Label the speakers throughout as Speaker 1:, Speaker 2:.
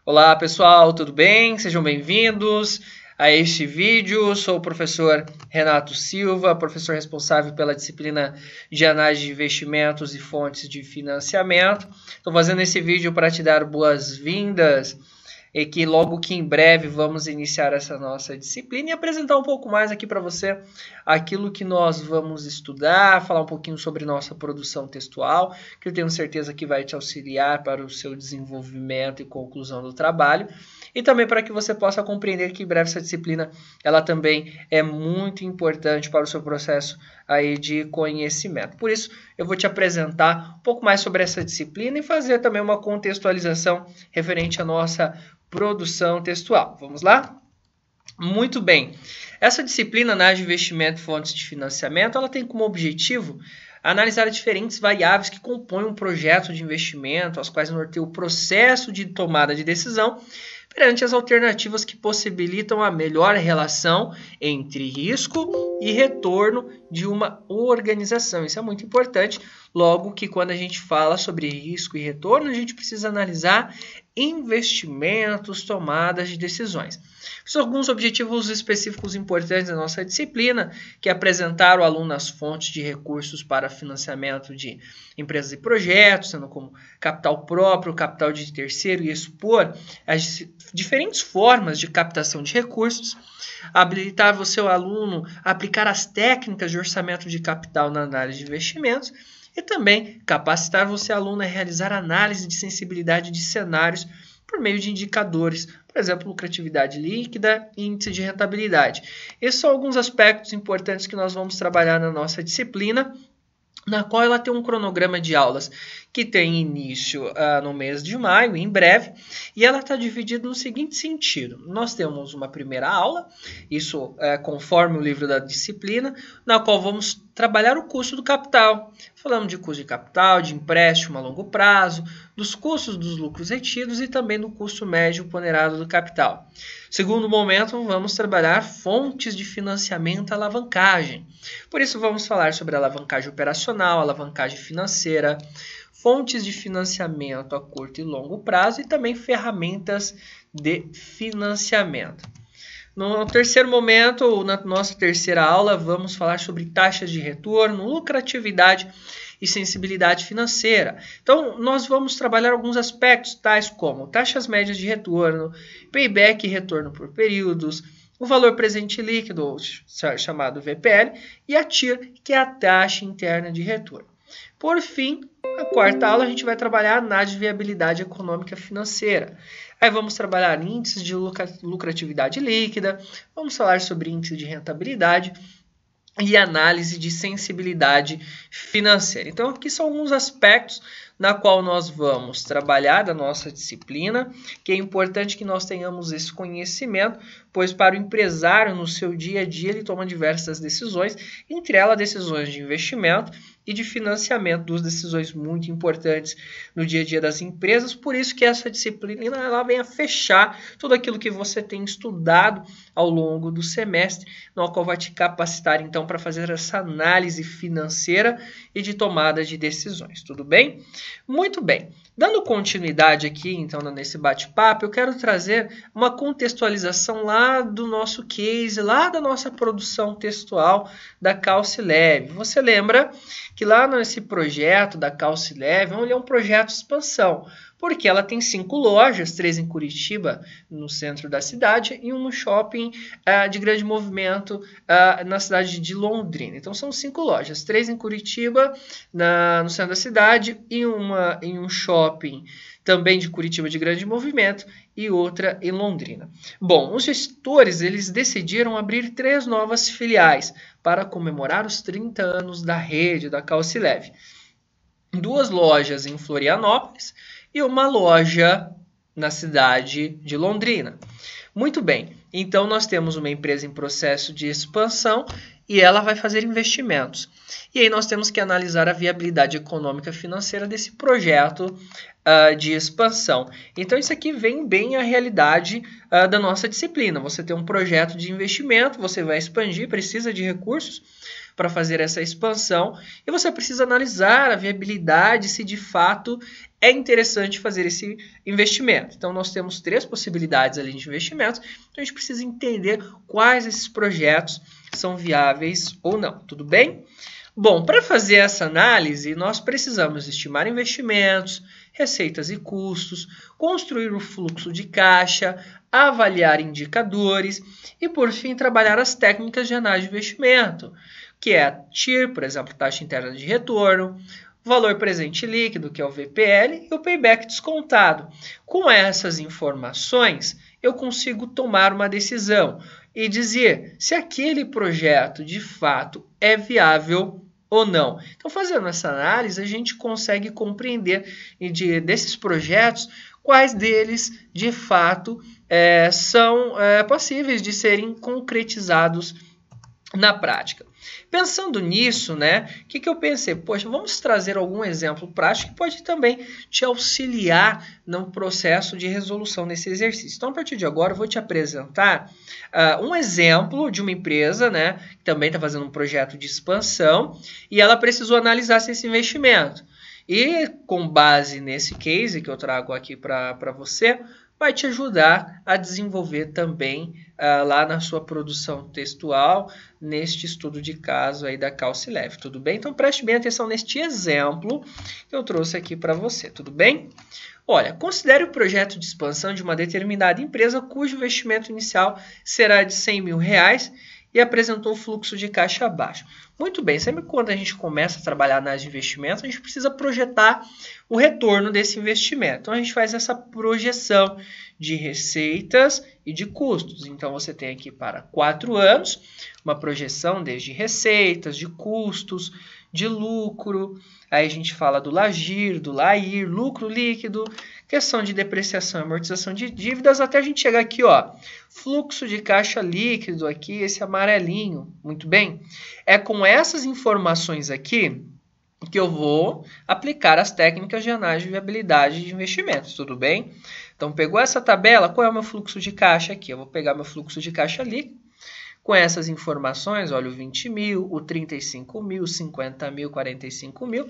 Speaker 1: Olá pessoal, tudo bem? Sejam bem-vindos a este vídeo. Sou o professor Renato Silva, professor responsável pela disciplina de análise de investimentos e fontes de financiamento. Estou fazendo esse vídeo para te dar boas-vindas e que logo que em breve vamos iniciar essa nossa disciplina e apresentar um pouco mais aqui para você aquilo que nós vamos estudar, falar um pouquinho sobre nossa produção textual, que eu tenho certeza que vai te auxiliar para o seu desenvolvimento e conclusão do trabalho, e também para que você possa compreender que em breve essa disciplina ela também é muito importante para o seu processo aí de conhecimento. Por isso, eu vou te apresentar um pouco mais sobre essa disciplina e fazer também uma contextualização referente à nossa produção textual. Vamos lá? Muito bem. Essa disciplina, análise de investimento e fontes de financiamento, ela tem como objetivo analisar diferentes variáveis que compõem um projeto de investimento, as quais norteiam o processo de tomada de decisão perante as alternativas que possibilitam a melhor relação entre risco e retorno de uma organização. Isso é muito importante, logo que quando a gente fala sobre risco e retorno, a gente precisa analisar investimentos, tomadas de decisões. São alguns objetivos específicos importantes da nossa disciplina, que é apresentar ao aluno as fontes de recursos para financiamento de empresas e projetos, sendo como capital próprio, capital de terceiro, e expor as diferentes formas de captação de recursos, habilitar o seu aluno a aplicar as técnicas de orçamento de capital na análise de investimentos, e também capacitar você, aluno, a realizar análise de sensibilidade de cenários por meio de indicadores, por exemplo, lucratividade líquida e índice de rentabilidade. Esses são alguns aspectos importantes que nós vamos trabalhar na nossa disciplina, na qual ela tem um cronograma de aulas que tem início no mês de maio, em breve, e ela está dividida no seguinte sentido. Nós temos uma primeira aula, isso conforme o livro da disciplina, na qual vamos trabalhar o custo do capital. Falamos de custo de capital, de empréstimo a longo prazo, dos custos dos lucros retidos e também do custo médio ponderado do capital. Segundo momento, vamos trabalhar fontes de financiamento e alavancagem. Por isso, vamos falar sobre alavancagem operacional, alavancagem financeira, fontes de financiamento a curto e longo prazo e também ferramentas de financiamento. No terceiro momento, na nossa terceira aula, vamos falar sobre taxas de retorno, lucratividade e sensibilidade financeira. Então, nós vamos trabalhar alguns aspectos, tais como taxas médias de retorno, payback e retorno por períodos, o valor presente líquido, chamado VPL, e a TIR, que é a taxa interna de retorno. Por fim, na quarta aula, a gente vai trabalhar a análise de viabilidade econômica financeira. Aí vamos trabalhar índices de lucratividade líquida, vamos falar sobre índice de rentabilidade e análise de sensibilidade financeira. Então, aqui são alguns aspectos na qual nós vamos trabalhar da nossa disciplina, que é importante que nós tenhamos esse conhecimento, pois para o empresário, no seu dia a dia, ele toma diversas decisões, entre elas decisões de investimento e de financiamento, duas decisões muito importantes no dia a dia das empresas. Por isso que essa disciplina ela vem a fechar tudo aquilo que você tem estudado ao longo do semestre, no qual vai te capacitar então para fazer essa análise financeira e de tomada de decisões. Tudo bem? Muito bem. Dando continuidade aqui, então, nesse bate-papo, eu quero trazer uma contextualização lá do nosso case, lá da nossa produção textual da Calcileve. Você lembra que lá nesse projeto da Calcileve, ele é um projeto de expansão, porque ela tem 5 lojas, 3 em Curitiba, no centro da cidade, e um no shopping de grande movimento na cidade de Londrina. Então, são 5 lojas, 3 em Curitiba, no centro da cidade, e uma em um shopping também de Curitiba de grande movimento, e outra em Londrina. Bom, os gestores eles decidiram abrir 3 novas filiais para comemorar os 30 anos da rede da Calcileve. 2 lojas em Florianópolis e uma loja na cidade de Londrina. Muito bem, então nós temos uma empresa em processo de expansão e ela vai fazer investimentos. E aí nós temos que analisar a viabilidade econômica financeira desse projeto de expansão. Então isso aqui vem bem a realidade da nossa disciplina. Você tem um projeto de investimento, você vai expandir, precisa de recursos para fazer essa expansão e você precisa analisar a viabilidade se de fato é interessante fazer esse investimento. Então, nós temos 3 possibilidades ali de investimentos, então a gente precisa entender quais esses projetos são viáveis ou não, tudo bem? Bom, para fazer essa análise, nós precisamos estimar investimentos, receitas e custos, construir o fluxo de caixa, avaliar indicadores e, por fim, trabalhar as técnicas de análise de investimento, que é a TIR, por exemplo, taxa interna de retorno, valor presente líquido, que é o VPL, e o payback descontado. Com essas informações, eu consigo tomar uma decisão e dizer se aquele projeto de fato é viável ou não. Então, fazendo essa análise, a gente consegue compreender desses projetos quais deles de fato são passíveis de serem concretizados na prática. Pensando nisso, né, o que eu pensei? Poxa, vamos trazer algum exemplo prático que pode também te auxiliar no processo de resolução desse exercício. Então, a partir de agora, eu vou te apresentar um exemplo de uma empresa, né, que também está fazendo um projeto de expansão e ela precisou analisar esse investimento. E, com base nesse case que eu trago aqui para você, vai te ajudar a desenvolver também lá na sua produção textual, neste estudo de caso aí da CalciLev, tudo bem? Então preste bem atenção neste exemplo que eu trouxe aqui para você, tudo bem? Olha, considere o projeto de expansão de uma determinada empresa cujo investimento inicial será de R$100 mil e apresentou o fluxo de caixa baixo. Muito bem, sempre quando a gente começa a trabalhar nas investimentos, a gente precisa projetar o retorno desse investimento. Então, a gente faz essa projeção de receitas e de custos. Então, você tem aqui para 4 anos, uma projeção desde receitas, de custos, de lucro. Aí a gente fala do LAGIR, do LAIR, lucro líquido, questão de depreciação e amortização de dívidas, até a gente chegar aqui, ó, fluxo de caixa líquido aqui, esse amarelinho, muito bem? É com essas informações aqui que eu vou aplicar as técnicas de análise de viabilidade de investimentos, tudo bem? Então, pegou essa tabela, qual é o meu fluxo de caixa aqui? Eu vou pegar meu fluxo de caixa líquido, com essas informações, olha o 20 mil, o 35 mil, 50 mil, 45 mil,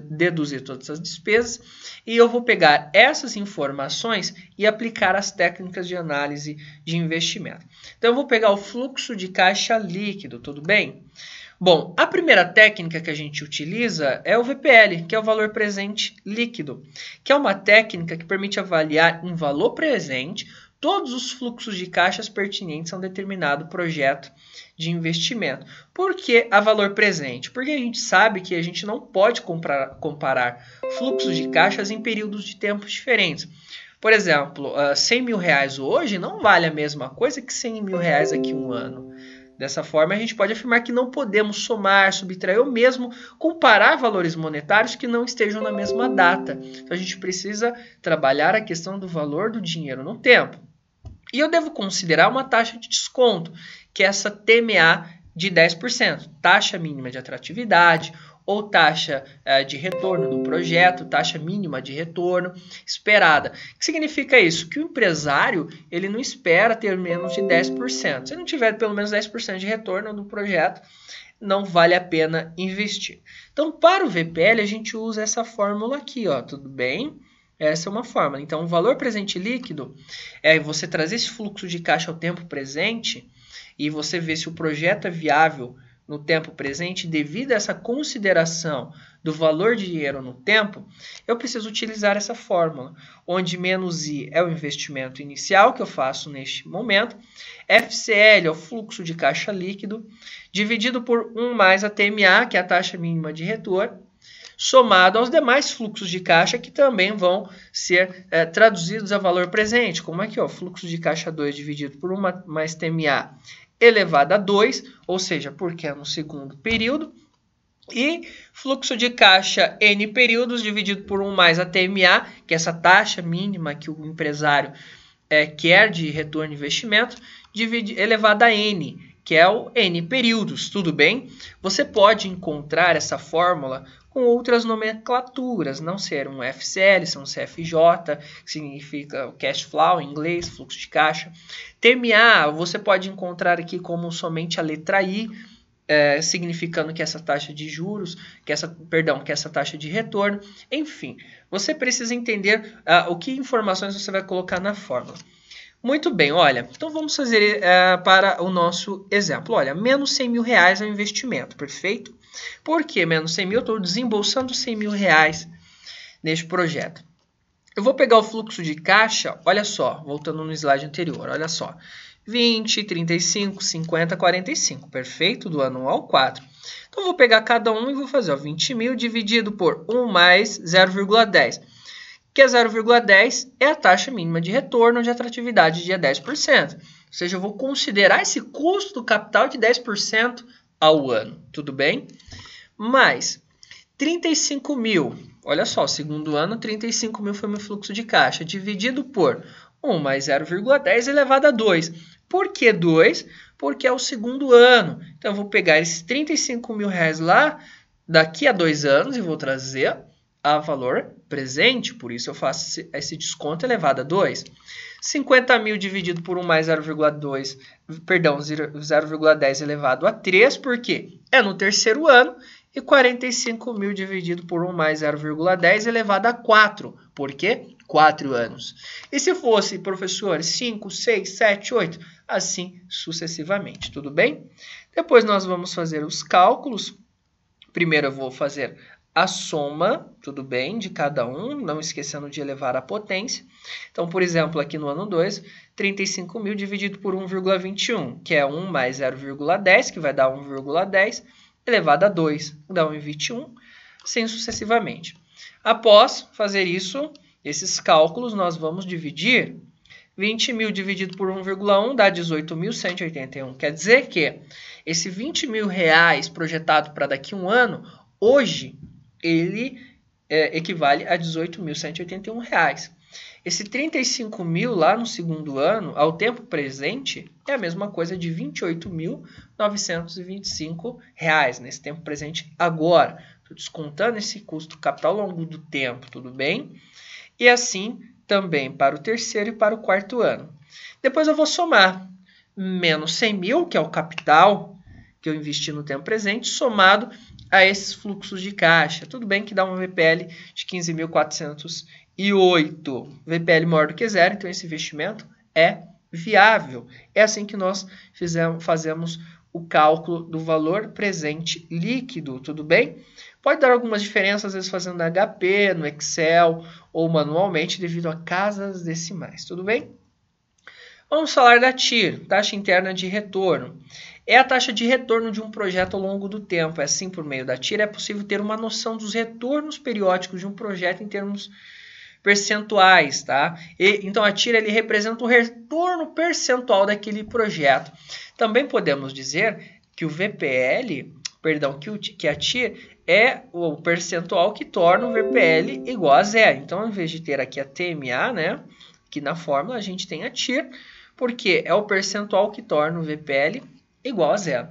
Speaker 1: deduzir todas as despesas, e eu vou pegar essas informações e aplicar as técnicas de análise de investimento. Então, eu vou pegar o fluxo de caixa líquido, tudo bem? Bom, a primeira técnica que a gente utiliza é o VPL, que é o valor presente líquido, que é uma técnica que permite avaliar em valor presente todos os fluxos de caixas pertinentes a um determinado projeto de investimento. Por que a valor presente? Porque a gente sabe que a gente não pode comparar fluxos de caixas em períodos de tempo diferentes. Por exemplo, R$100 mil hoje não vale a mesma coisa que R$100 mil daqui a um ano. Dessa forma, a gente pode afirmar que não podemos somar, subtrair ou mesmo comparar valores monetários que não estejam na mesma data. Então, a gente precisa trabalhar a questão do valor do dinheiro no tempo. E eu devo considerar uma taxa de desconto, que é essa TMA de 10%, taxa mínima de atratividade ou taxa de retorno do projeto, taxa mínima de retorno esperada. O que significa isso? Que o empresário ele não espera ter menos de 10%. Se não tiver pelo menos 10% de retorno do projeto, não vale a pena investir. Então, para o VPL, a gente usa essa fórmula aqui, ó, tudo bem? Essa é uma fórmula. Então, o valor presente líquido é você trazer esse fluxo de caixa ao tempo presente e você ver se o projeto é viável no tempo presente devido a essa consideração do valor de dinheiro no tempo. Eu preciso utilizar essa fórmula, onde menos I é o investimento inicial que eu faço neste momento, FCL é o fluxo de caixa líquido, dividido por 1 mais a TMA, que é a taxa mínima de retorno, somado aos demais fluxos de caixa que também vão ser traduzidos a valor presente, como aqui, ó, fluxo de caixa 2 dividido por 1 mais TMA elevado a 2, ou seja, porque é no segundo período, e fluxo de caixa N períodos dividido por 1 mais a TMA, que é essa taxa mínima que o empresário quer de retorno de investimento, elevado a N, que é o N períodos, tudo bem? Você pode encontrar essa fórmula com outras nomenclaturas, não ser um FCL, ser um CFJ, que significa cash flow em inglês, fluxo de caixa. TMA, você pode encontrar aqui como somente a letra I, significando que essa taxa de juros, que essa taxa de retorno, enfim, você precisa entender o que informações você vai colocar na fórmula. Muito bem, olha, então vamos fazer para o nosso exemplo. Olha, menos 100 mil reais é o investimento, perfeito? Por que menos 100 mil? Eu estou desembolsando 100 mil reais neste projeto. Eu vou pegar o fluxo de caixa, olha só, voltando no slide anterior, olha só. 20, 35, 50, 45, perfeito? Do ano 1 ao 4. Então, eu vou pegar cada um e vou fazer 20 mil dividido por 1 mais 0,10. Que é 0,10 é a taxa mínima de retorno de atratividade de 10%. Ou seja, eu vou considerar esse custo do capital de 10% ao ano, tudo bem? Mais 35 mil, olha só, segundo ano, 35 mil foi meu fluxo de caixa, dividido por 1 mais 0,10 elevado a 2. Por que 2? Porque é o segundo ano. Então, eu vou pegar esses 35 mil reais lá, daqui a 2 anos, e vou trazer a valor presente, por isso eu faço esse desconto elevado a 2. 50 mil dividido por 1 mais 0,2, perdão, 0,10 elevado a 3, porque é no terceiro ano, e 45 mil dividido por 1 mais 0,10 elevado a 4, porque 4 anos. E se fosse, professor, 5, 6, 7, 8, assim sucessivamente, tudo bem? Depois nós vamos fazer os cálculos. Primeiro eu vou fazer a soma, tudo bem, de cada um, não esquecendo de elevar a potência. Então, por exemplo, aqui no ano 2, 35 mil dividido por 1,21, que é 1 mais 0,10, que vai dar 1,10, elevado a 2, dá 1,21, assim sucessivamente. Após fazer isso, esses cálculos, nós vamos dividir 20 mil dividido por 1,1 dá 18.181. Quer dizer que esse 20 mil reais projetado para daqui a um ano, hoje, ele equivale a 18.181 reais. Esse 35 mil lá no segundo ano, ao tempo presente, é a mesma coisa de 28.925 reais, nesse tempo presente agora. Estou descontando esse custo capital ao longo do tempo, tudo bem? E assim também para o terceiro e para o quarto ano. Depois eu vou somar menos 100 mil, que é o capital que eu investi no tempo presente, somado a esses fluxos de caixa. Tudo bem que dá um VPL de 15.408. VPL maior do que zero, então esse investimento é viável. É assim que nós fazemos o cálculo do valor presente líquido, tudo bem? Pode dar algumas diferenças, às vezes fazendo no HP, no Excel ou manualmente, devido a casas decimais, tudo bem? Vamos falar da TIR, taxa interna de retorno. É a taxa de retorno de um projeto ao longo do tempo. É assim, por meio da TIR, é possível ter uma noção dos retornos periódicos de um projeto em termos percentuais, tá? Então, a TIR ele representa o retorno percentual daquele projeto. Também podemos dizer que o VPL, perdão, que a TIR é o percentual que torna o VPL igual a zero. Então, ao invés de ter aqui a TMA, né, aqui na fórmula, a gente tem a TIR, porque é o percentual que torna o VPL igual a zero.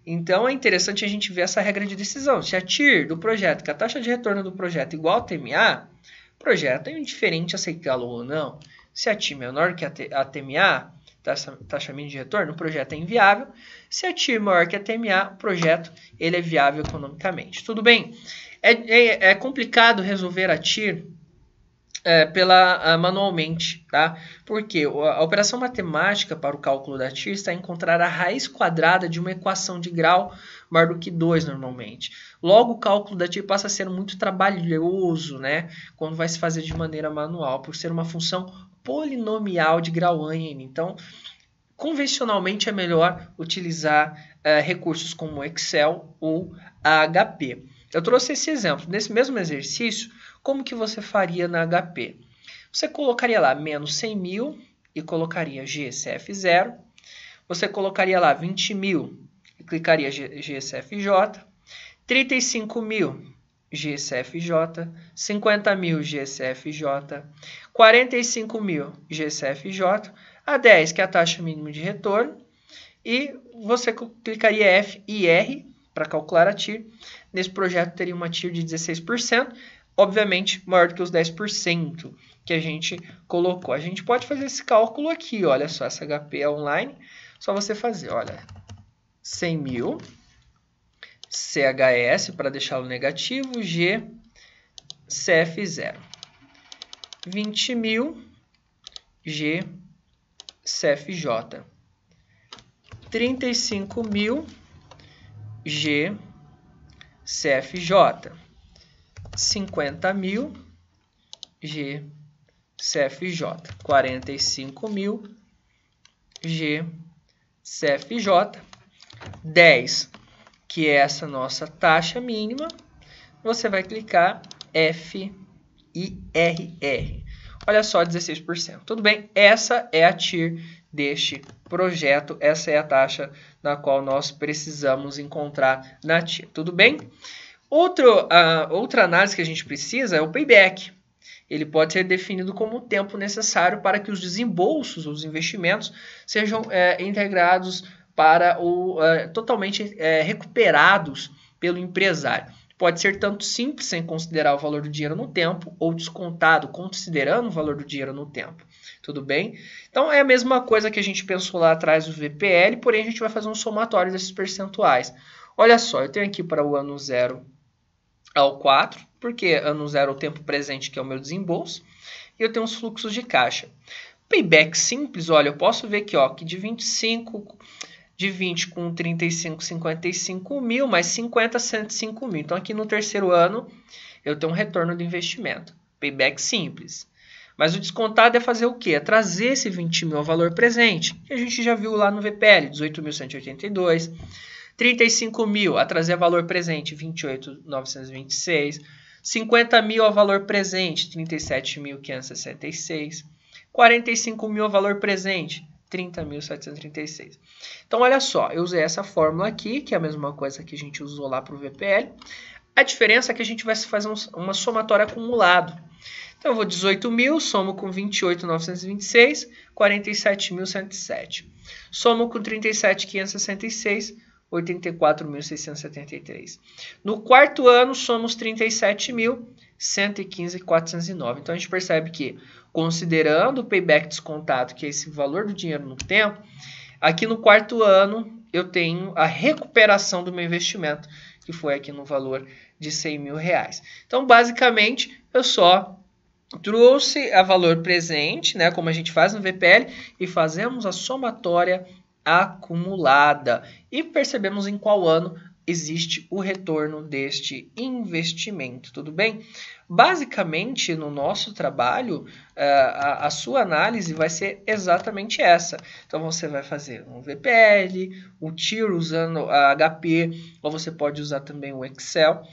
Speaker 1: Então, é interessante a gente ver essa regra de decisão. Se a TIR do projeto, que a taxa de retorno do projeto é igual a TMA, o projeto é indiferente aceitá-lo ou não. Se a TIR é menor que a TMA, taxa mínima de retorno, o projeto é inviável. Se a TIR é maior que a TMA, o projeto ele é viável economicamente. Tudo bem? É complicado resolver a TIR manualmente, tá? Porque a operação matemática para o cálculo da TIR está em encontrar a raiz quadrada de uma equação de grau maior do que 2 normalmente. Logo, o cálculo da TIR passa a ser muito trabalhoso, né? Quando vai se fazer de maneira manual, por ser uma função polinomial de grau n. Então, convencionalmente é melhor utilizar recursos como Excel ou HP. Eu trouxe esse exemplo. Nesse mesmo exercício, como que você faria na HP? Você colocaria lá menos 100 mil e colocaria GCF 0. Você colocaria lá 20 mil e clicaria GCFJ. 35 mil GCFJ. 50 mil GCFJ. 45 mil GCFJ. A 10, que é a taxa mínima de retorno. E você clicaria F e R para calcular a TIR. Nesse projeto teria uma TIR de 16%. Obviamente, maior do que os 10% que a gente colocou. A gente pode fazer esse cálculo aqui, olha só, essa HP é online, só você fazer, olha, 100 mil CHS para deixá-lo negativo, G, CF0. 20.000, G, CFJ. 35.000, G, CFJ. 50.000, G, CFJ. 45.000, G, CFJ. 10, que é essa nossa taxa mínima, você vai clicar FIRR. Olha só, 16%. Tudo bem? Essa é a TIR deste projeto, essa é a taxa na qual nós precisamos encontrar na TIR. Tudo bem? Outra análise que a gente precisa é o payback. Ele pode ser definido como o tempo necessário para que os desembolsos, os investimentos, sejam integrados para totalmente recuperados pelo empresário. Pode ser tanto simples, sem considerar o valor do dinheiro no tempo, ou descontado, considerando o valor do dinheiro no tempo. Tudo bem? Então, é a mesma coisa que a gente pensou lá atrás do VPL, porém a gente vai fazer um somatório desses percentuais. Olha só, eu tenho aqui para o ano 0 ao 4, porque ano 0 é o tempo presente, que é o meu desembolso, e eu tenho os fluxos de caixa. Payback simples, olha, eu posso ver aqui, ó, que de 20 com 35, 55 mil, mais 50, 105 mil. Então, aqui no terceiro ano, eu tenho um retorno do investimento. Payback simples. Mas o descontado é fazer o quê? É trazer esse 20 mil ao valor presente, que a gente já viu lá no VPL, 18.182. 35 mil a trazer valor presente, 28.926. 50 mil a valor presente, 37.566. 45 mil a valor presente, 30.736. Então, olha só, eu usei essa fórmula aqui, que é a mesma coisa que a gente usou lá para o VPL. A diferença é que a gente vai fazer uma somatória acumulado. Então, eu vou 18 mil, somo com 28.926, 47.107. Somo com 37.566, 84.673. No quarto ano, somos 37.115.409. Então, a gente percebe que, considerando o payback descontado, que é esse valor do dinheiro no tempo, aqui no quarto ano, eu tenho a recuperação do meu investimento, que foi aqui no valor de R$100.000. Então, basicamente, eu só trouxe a valor presente, né, como a gente faz no VPL, e fazemos a somatória acumulada. E percebemos em qual ano existe o retorno deste investimento, tudo bem? Basicamente, no nosso trabalho, a sua análise vai ser exatamente essa. Então, você vai fazer um VPL, o TIR usando a HP, ou você pode usar também o Excel.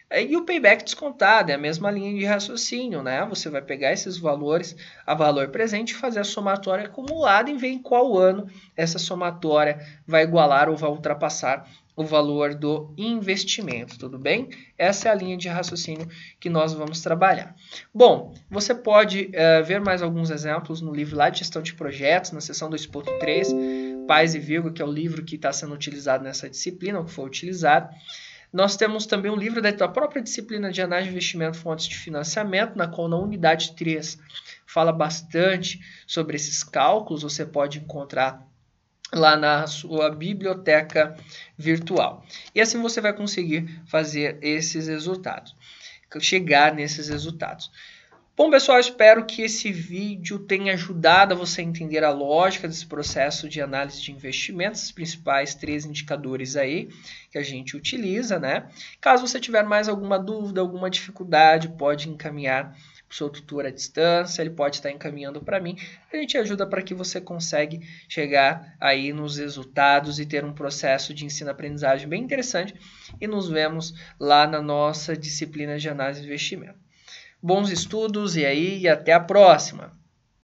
Speaker 1: E o payback descontado é a mesma linha de raciocínio, né? Você vai pegar esses valores a valor presente e fazer a somatória acumulada e ver em qual ano essa somatória vai igualar ou vai ultrapassar o valor do investimento, tudo bem? Essa é a linha de raciocínio que nós vamos trabalhar. Bom, você pode ver mais alguns exemplos no livro lá de gestão de projetos, na seção 2.3, Paz e Vírgula, que é o livro que está sendo utilizado nessa disciplina, ou que foi utilizado. Nós temos também um livro da própria disciplina de análise de investimento e fontes de financiamento, na qual na unidade 3 fala bastante sobre esses cálculos. Você pode encontrar lá na sua biblioteca virtual. E assim você vai conseguir fazer esses resultados, chegar nesses resultados. Bom, pessoal, espero que esse vídeo tenha ajudado a você a entender a lógica desse processo de análise de investimentos, os principais 3 indicadores aí que a gente utiliza, né? Caso você tiver mais alguma dúvida, alguma dificuldade, pode encaminhar para o seu tutor à distância, ele pode estar encaminhando para mim. A gente ajuda para que você consiga chegar aí nos resultados e ter um processo de ensino-aprendizagem bem interessante. E nos vemos lá na nossa disciplina de análise de investimento. Bons estudos e até a próxima!